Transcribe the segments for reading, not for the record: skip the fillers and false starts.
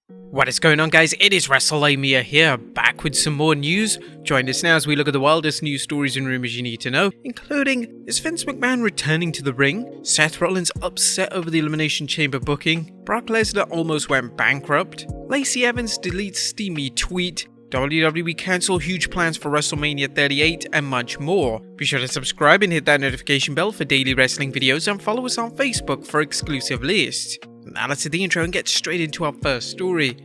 What is going on, guys? It is Wrestlelamia here, back with some more news. Join us now as we look at the wildest news stories and rumors you need to know, including, is Vince McMahon returning to the ring? Seth Rollins upset over the Elimination Chamber booking? Brock Lesnar almost went bankrupt? Lacey Evans deletes Steamy tweet? WWE cancel huge plans for WrestleMania 38 and much more. Be sure to subscribe and hit that notification bell for daily wrestling videos and follow us on Facebook for exclusive lists. Now let's hit the intro and get straight into our first story.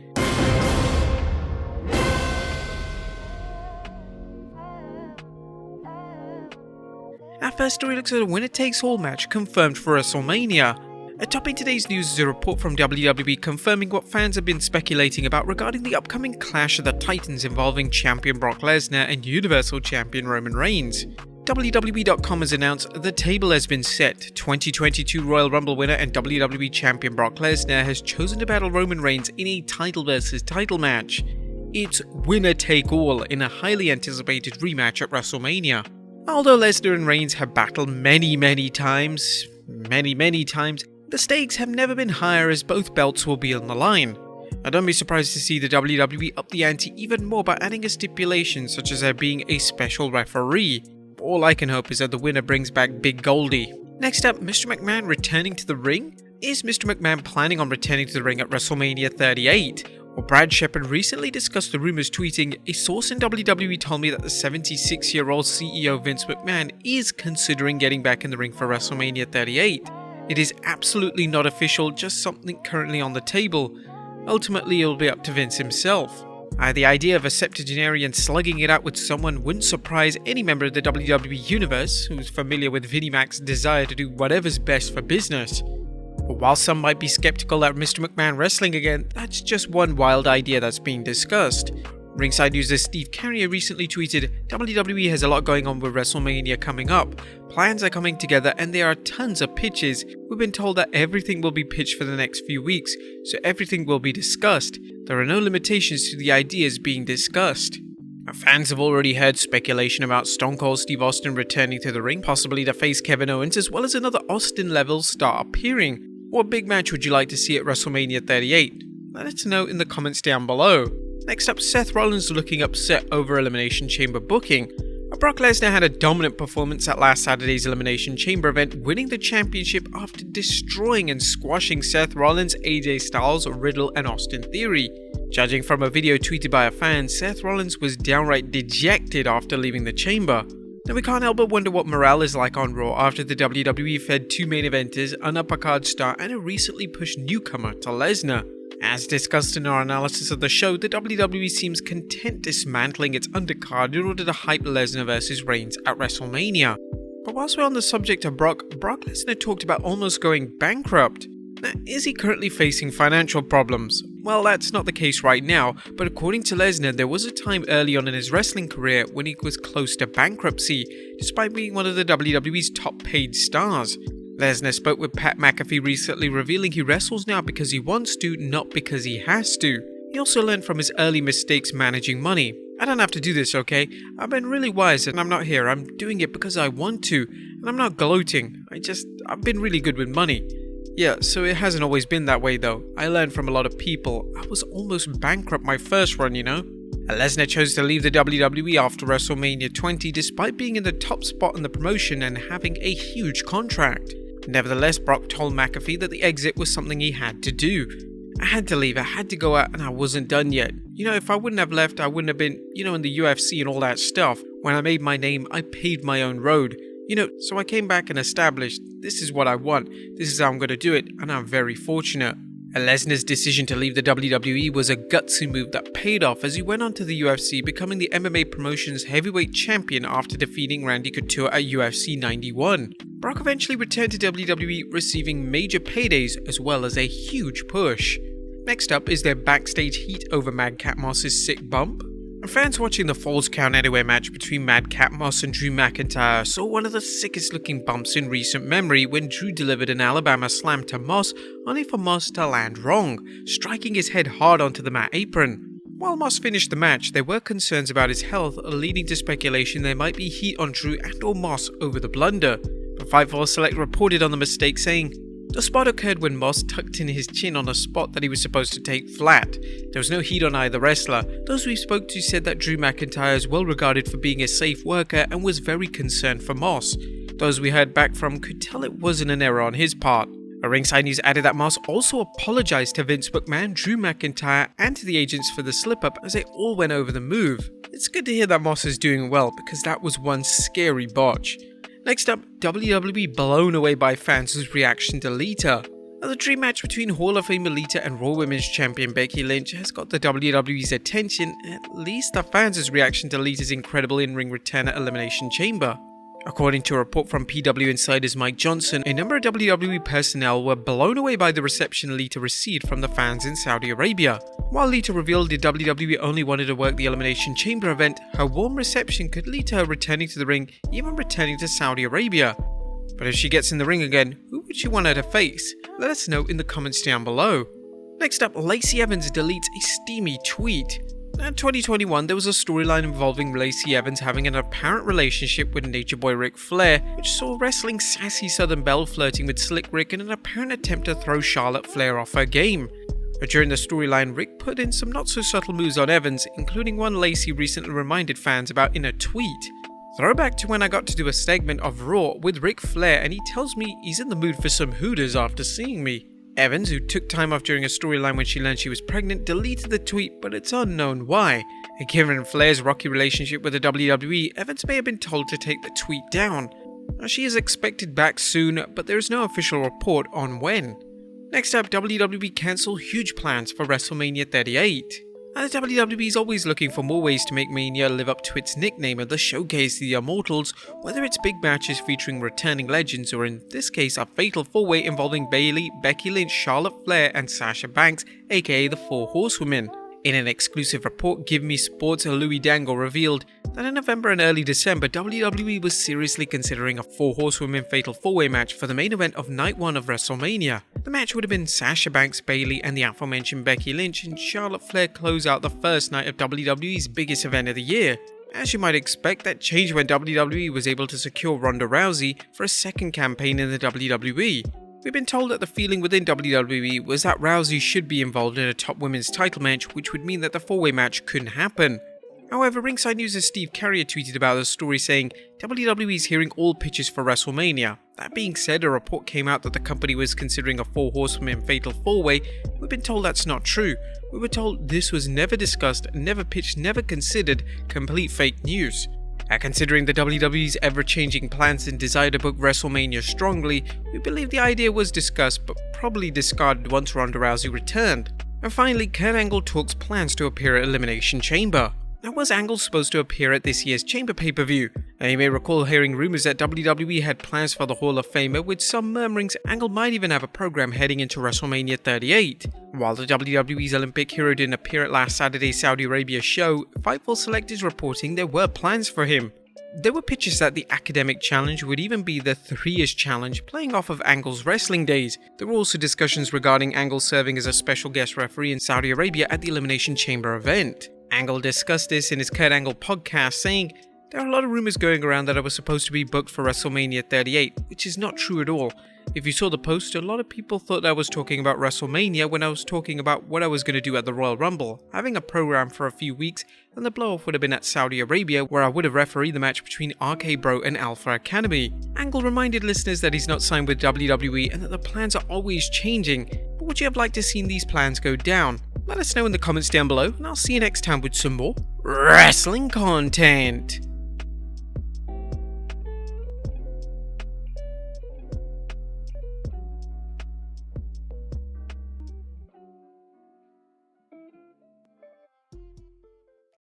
Our first story looks at a winner-takes-all match confirmed for WrestleMania. Topping today's news is a report from WWE confirming what fans have been speculating about regarding the upcoming Clash of the Titans involving champion Brock Lesnar and Universal Champion Roman Reigns. WWE.com has announced the table has been set. 2022 Royal Rumble winner and WWE Champion Brock Lesnar has chosen to battle Roman Reigns in a title versus title match. It's winner take all in a highly anticipated rematch at WrestleMania. Although Lesnar and Reigns have battled many times, the stakes have never been higher as both belts will be on the line. I don't be surprised to see the WWE up the ante even more by adding a stipulation such as there being a special referee. All I can hope is that the winner brings back Big Goldie. Next up, Mr. McMahon returning to the ring? Is Mr. McMahon planning on returning to the ring at WrestleMania 38? Well, Brad Shepard recently discussed the rumors, tweeting, "A source in WWE told me that the 76-year-old CEO Vince McMahon is considering getting back in the ring for WrestleMania 38. It is absolutely not official, just something currently on the table. Ultimately, it'll be up to Vince himself. The idea of a septuagenarian slugging it out with someone wouldn't surprise any member of the WWE Universe who's familiar with Vinnie Mac's desire to do whatever's best for business. But while some might be skeptical at Mr. McMahon wrestling again, that's just one wild idea that's being discussed." Ringside user Steve Carrier recently tweeted, "WWE has a lot going on with WrestleMania coming up. Plans are coming together and there are tons of pitches. We've been told that everything will be pitched for the next few weeks, so everything will be discussed. There are no limitations to the ideas being discussed." Fans have already heard speculation about Stone Cold Steve Austin returning to the ring, possibly to face Kevin Owens, as well as another Austin-level star appearing. What big match would you like to see at WrestleMania 38? Let us know in the comments down below. Next up, Seth Rollins looking upset over Elimination Chamber booking. Brock Lesnar had a dominant performance at last Saturday's Elimination Chamber event, winning the championship after destroying and squashing Seth Rollins, AJ Styles, Riddle, and Austin Theory. Judging from a video tweeted by a fan, Seth Rollins was downright dejected after leaving the chamber. Now we can't help but wonder what morale is like on Raw after the WWE fed two main eventers, an upper-card star, and a recently pushed newcomer to Lesnar. As discussed in our analysis of the show, the WWE seems content dismantling its undercard in order to hype Lesnar vs Reigns at WrestleMania. But whilst we're on the subject of Brock Lesnar talked about almost going bankrupt. Now, is he currently facing financial problems? Well, that's not the case right now, but according to Lesnar, there was a time early on in his wrestling career when he was close to bankruptcy, despite being one of the WWE's top paid stars. Lesnar spoke with Pat McAfee recently, revealing he wrestles now because he wants to, not because he has to. He also learned from his early mistakes managing money. "I don't have to do this, okay? I've been really wise and I'm not here. I'm doing it because I want to, and I'm not gloating. I've been really good with money. Yeah, so it hasn't always been that way though. I learned from a lot of people. I was almost bankrupt my first run, you know?" Lesnar chose to leave the WWE after WrestleMania 20 despite being in the top spot in the promotion and having a huge contract. Nevertheless, Brock told McAfee that the exit was something he had to do. "I had to leave, I had to go out, and I wasn't done yet. You know, if I wouldn't have left, I wouldn't have been, in the UFC and all that stuff. When I made my name, I paved my own road. So I came back and established, this is what I want, this is how I'm going to do it, and I'm very fortunate." Lesnar's decision to leave the WWE was a gutsy move that paid off as he went on to the UFC, becoming the MMA promotion's heavyweight champion after defeating Randy Couture at UFC 91. Brock eventually returned to WWE, receiving major paydays as well as a huge push. Next up is their backstage heat over Madcap Moss's sick bump. Fans watching the Falls Count Anywhere match between Madcap Moss and Drew McIntyre saw one of the sickest looking bumps in recent memory when Drew delivered an Alabama slam to Moss, only for Moss to land wrong, striking his head hard onto the mat apron. While Moss finished the match, there were concerns about his health, leading to speculation there might be heat on Drew and or Moss over the blunder. But Fightful Select reported on the mistake, saying, The spot occurred when Moss tucked in his chin on a spot that he was supposed to take flat. There was no heat on either wrestler. Those we spoke to said that Drew McIntyre is well regarded for being a safe worker and was very concerned for Moss. Those we heard back from could tell it wasn't an error on his part. A Ringside News added that Moss also apologized to Vince McMahon, Drew McIntyre, and to the agents for the slip-up as they all went over the move. It's good to hear that Moss is doing well because that was one scary botch. Next up, WWE blown away by fans' reaction to Lita. Now, the dream match between Hall of Famer Lita and Raw Women's Champion Becky Lynch has got the WWE's attention, at least the fans' reaction to Lita's incredible in-ring return at Elimination Chamber. According to a report from PW Insider's Mike Johnson, a number of WWE personnel were blown away by the reception Lita received from the fans in Saudi Arabia. While Lita revealed the WWE only wanted to work the Elimination Chamber event, her warm reception could lead to her returning to the ring, even returning to Saudi Arabia. But if she gets in the ring again, who would you want her to face? Let us know in the comments down below. Next up, Lacey Evans deletes a steamy tweet. In 2021, there was a storyline involving Lacey Evans having an apparent relationship with Nature Boy Ric Flair, which saw wrestling sassy Southern Belle flirting with Slick Rick in an apparent attempt to throw Charlotte Flair off her game. But during the storyline, Rick put in some not so subtle moves on Evans, including one Lacey recently reminded fans about in a tweet. Throwback to when I got to do a segment of Raw with Ric Flair and he tells me he's in the mood for some Hooters after seeing me. Evans, who took time off during a storyline when she learned she was pregnant, deleted the tweet, but it's unknown why. And given Flair's rocky relationship with the WWE, Evans may have been told to take the tweet down. Now, she is expected back soon, but there is no official report on when. Next up, WWE cancel huge plans for WrestleMania 38. And the WWE is always looking for more ways to make Mania live up to its nickname of the Showcase the Immortals, whether it's big matches featuring returning legends or in this case a fatal four-way involving Bayley, Becky Lynch, Charlotte Flair and Sasha Banks, aka the Four Horsewomen. In an exclusive report, Give Me Sports' Louis Dangle revealed that in November and early December, WWE was seriously considering a Four Horsewomen fatal four-way match for the main event of Night 1 of WrestleMania. The match would have been Sasha Banks, Bayley, and the aforementioned Becky Lynch and Charlotte Flair close out the first night of WWE's biggest event of the year. As you might expect, that changed when WWE was able to secure Ronda Rousey for a second campaign in the WWE. We've been told that the feeling within WWE was that Rousey should be involved in a top women's title match, which would mean that the four-way match couldn't happen. However, Ringside News' Steve Carrier tweeted about the story saying, WWE is hearing all pitches for WrestleMania. That being said, a report came out that the company was considering a Four Horsewomen fatal four-way. We've been told that's not true. We were told this was never discussed, never pitched, never considered, complete fake news. Considering the WWE's ever-changing plans and desire to book WrestleMania strongly, we believe the idea was discussed but probably discarded once Ronda Rousey returned. And finally, Kurt Angle talks plans to appear at Elimination Chamber. Now, was Angle supposed to appear at this year's Chamber pay-per-view? Now, you may recall hearing rumors that WWE had plans for the Hall of Famer, with some murmurings Angle might even have a program heading into WrestleMania 38. While the WWE's Olympic hero didn't appear at last Saturday's Saudi Arabia show, Fightful Select is reporting there were plans for him. There were pitches that the Academic Challenge would even be the 3 Years Challenge, playing off of Angle's wrestling days. There were also discussions regarding Angle serving as a special guest referee in Saudi Arabia at the Elimination Chamber event. Angle discussed this in his Kurt Angle podcast, saying, "There are a lot of rumors going around that I was supposed to be booked for WrestleMania 38, which is not true at all. If you saw the post, a lot of people thought I was talking about WrestleMania when I was talking about what I was going to do at the Royal Rumble, having a program for a few weeks, and the blow-off would have been at Saudi Arabia, where I would have refereed the match between RK Bro and Alpha Academy." Angle reminded listeners that he's not signed with WWE and that the plans are always changing, but would you have liked to see these plans go down? Let us know in the comments down below, and I'll see you next time with some more wrestling content.